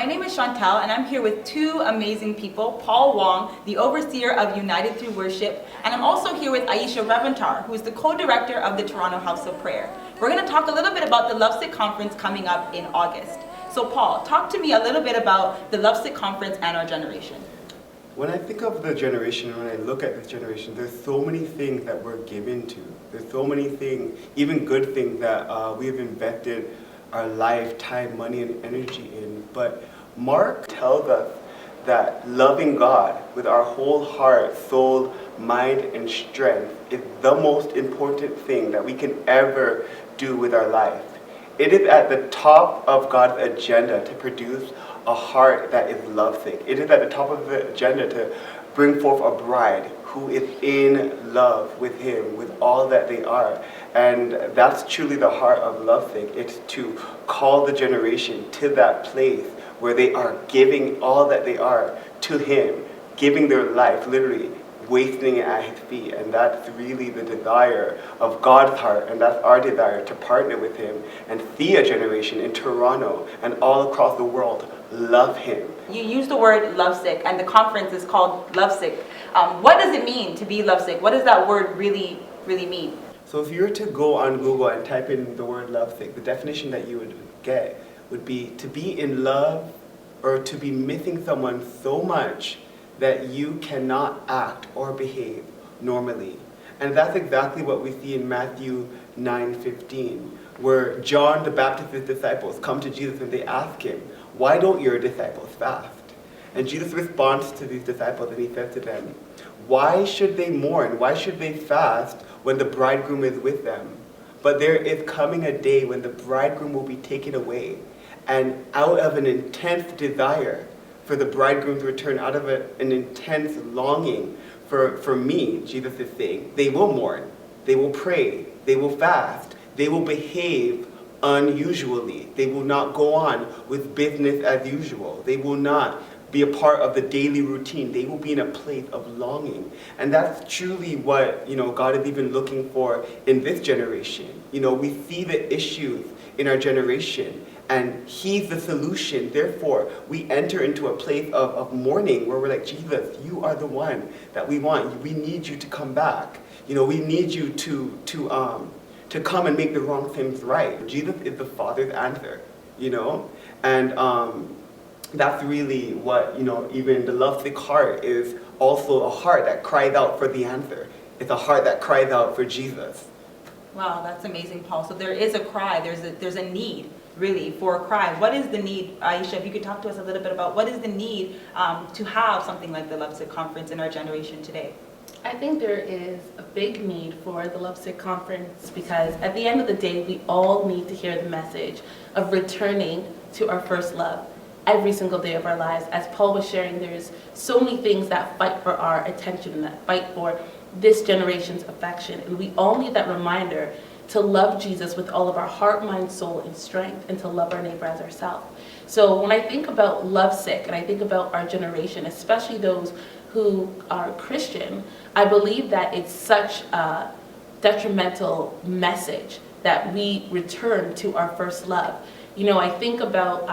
My name is Chantel, and I'm here with two amazing people, Paul Wong, the overseer of United Through Worship, and I'm also here with Aisha Reventar, who is the co-director of the Toronto House of Prayer. We're going to talk a little bit about the Lovesick Conference coming up in August. So Paul, talk to me a little bit about the Lovesick Conference and our generation. When I think of the generation, and when I look at this generation, there's so many things that we're given to. There's so many things, even good things that we have invested our life, time, money, and energy in. But Mark tells us that loving God with our whole heart, soul, mind, and strength is the most important thing that we can ever do with our life. It is at the top of God's agenda to produce a heart that is lovesick. It is at the top of the agenda to bring forth a bride who is in love with Him, with all that they are. And that's truly the heart of lovesick. It's to call the generation to that place where they are giving all that they are to Him, giving their life, literally wasting it at His feet. And that's really the desire of God's heart, and that's our desire, to partner with Him and see a generation in Toronto and all across the world love Him. You use the word lovesick, and the conference is called Lovesick. What does it mean to be lovesick? What does that word really mean? So if you were to go on Google and type in the word lovesick, the definition that you would get would be to be in love or to be missing someone so much that you cannot act or behave normally. And that's exactly what we see in Matthew 9:15, where John the Baptist's disciples come to Jesus and they ask him, "Why don't your disciples fast?" And Jesus responds to these disciples and he says to them, "Why should they mourn? Why should they fast when the bridegroom is with them? But there is coming a day when the bridegroom will be taken away, and out of an intense desire for the bridegroom to return, out of an intense longing for me," Jesus is saying, "they will mourn, they will pray, they will fast, they will behave unusually. They will not go on with business as usual. They will not be a part of the daily routine. They will be in a place of longing." And that's truly what, God is even looking for in this generation. We see the issues in our generation, and He's the solution. Therefore, we enter into a place of mourning where we're like, "Jesus, you are the one that we want. We need you to come back. We need you to come and make the wrong things right." Jesus is the Father's answer, and that's really what, even the lovesick heart is also a heart that cries out for the answer. It's a heart that cries out for Jesus. Wow, that's amazing, Paul. So there is a cry, there's a need, really, for a cry. What is the need, Aisha, if you could talk to us a little bit about what is the need to have something like the Lovesick Conference in our generation today? I think there is a big need for the Lovesick Conference because at the end of the day, we all need to hear the message of returning to our first love every single day of our lives. As Paul was sharing, there's so many things that fight for our attention and that fight for this generation's affection. And we all need that reminder to love Jesus with all of our heart, mind, soul, and strength, and to love our neighbor as ourselves. So when I think about lovesick and I think about our generation, especially those who are Christian, I believe that it's such a detrimental message that we return to our first love. I think about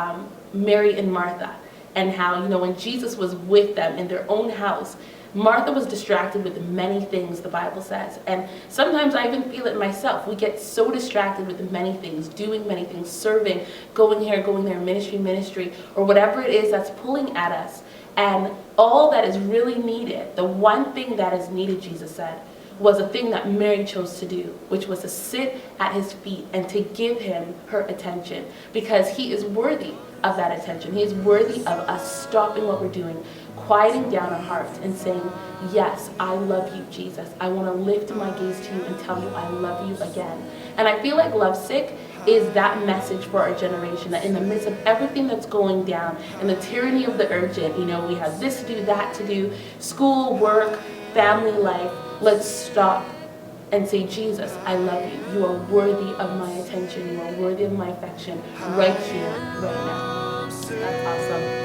Mary and Martha and how, when Jesus was with them in their own house, Martha was distracted with many things, the Bible says. And sometimes I even feel it myself. We get so distracted with many things, doing many things, serving, going here, going there, ministry, or whatever it is that's pulling at us. And all that is really needed, the one thing that is needed, Jesus said, was a thing that Mary chose to do, which was to sit at His feet and to give Him her attention, because He is worthy of that attention. He is worthy of us stopping what we're doing, quieting down our hearts and saying, "Yes, I love you, Jesus. I want to lift my gaze to you and tell you I love you again." And I feel like lovesick is that message for our generation, that in the midst of everything that's going down and the tyranny of the urgent, we have this to do, that to do, school, work, family life, let's stop and say, "Jesus, I love you. You are worthy of my attention. You are worthy of my affection right here, right now." That's awesome.